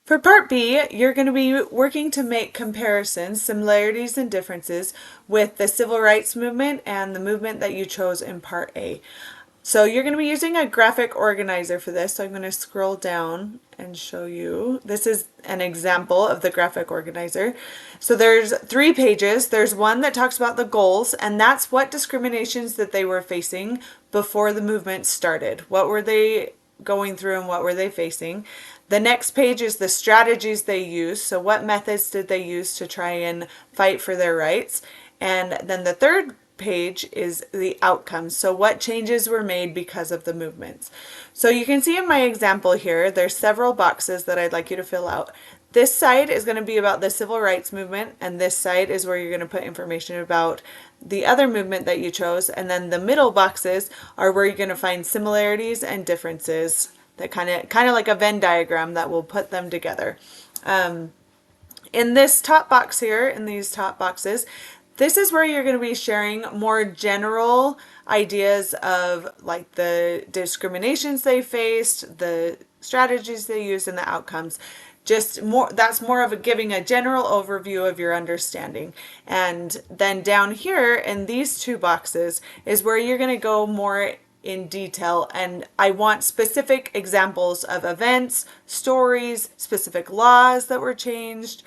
For Part B, you're going to be working to make comparisons, similarities, and differences with the civil rights movement and the movement that you chose in Part A. So you're going to be using a graphic organizer for this. So I'm going to scroll down and show you. This is an example of the graphic organizer. So there's 3 pages. There's one that talks about the goals, and that's what discriminations that they were facing before the movement started. What were they going through and what were they facing? The next page is the strategies they used. So what methods did they use to try and fight for their rights? And then the third page is the outcomes. So what changes were made because of the movements. So you can see in my example here, there's several boxes that I'd like you to fill out. This side is going to be about the civil rights movement, and this side is where you're going to put information about the other movement that you chose, and then the middle boxes are where you're going to find similarities and differences that kind of like a Venn diagram that will put them together. In this top box here, in these top boxes, this is where you're going to be sharing more general ideas of like the discriminations they faced, the strategies they used, and the outcomes. Just more, that's more of a giving a general overview of your understanding. And then down here in these 2 boxes is where you're going to go more in detail, and I want specific examples of events, stories, specific laws that were changed,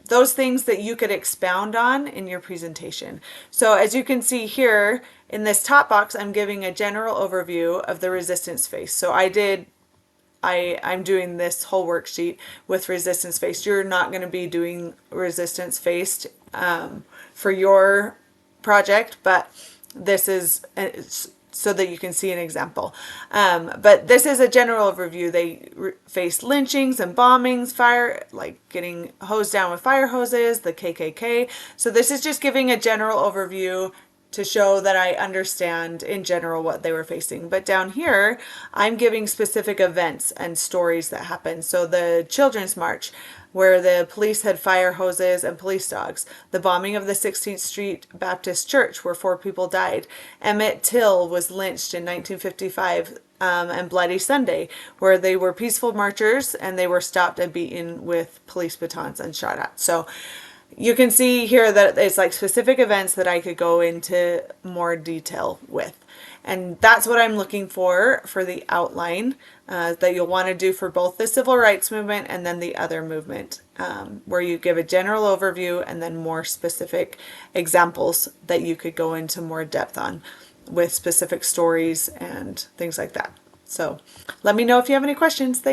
those things that you could expound on in your presentation. So as you can see here in this top box, I'm giving a general overview of the resistance phase. So I'm doing this whole worksheet with resistance faced. You're not going to be doing resistance faced for your project, but this is so that you can see an example. But this is a general overview. They faced lynchings and bombings, fire, like getting hosed down with fire hoses, the KKK. So this is just giving a general overview to show that I understand in general what they were facing. But down here, I'm giving specific events and stories that happened. So the Children's March, where the police had fire hoses and police dogs. The bombing of the 16th Street Baptist Church, where 4 people died. Emmett Till was lynched in 1955. And Bloody Sunday, where they were peaceful marchers and they were stopped and beaten with police batons and shot at. So you can see here that it's like specific events that I could go into more detail with. And that's what I'm looking for the outline that you'll want to do for both the civil rights movement and then the other movement, where you give a general overview and then more specific examples that you could go into more depth on with specific stories and things like that. So let me know if you have any questions. Thanks.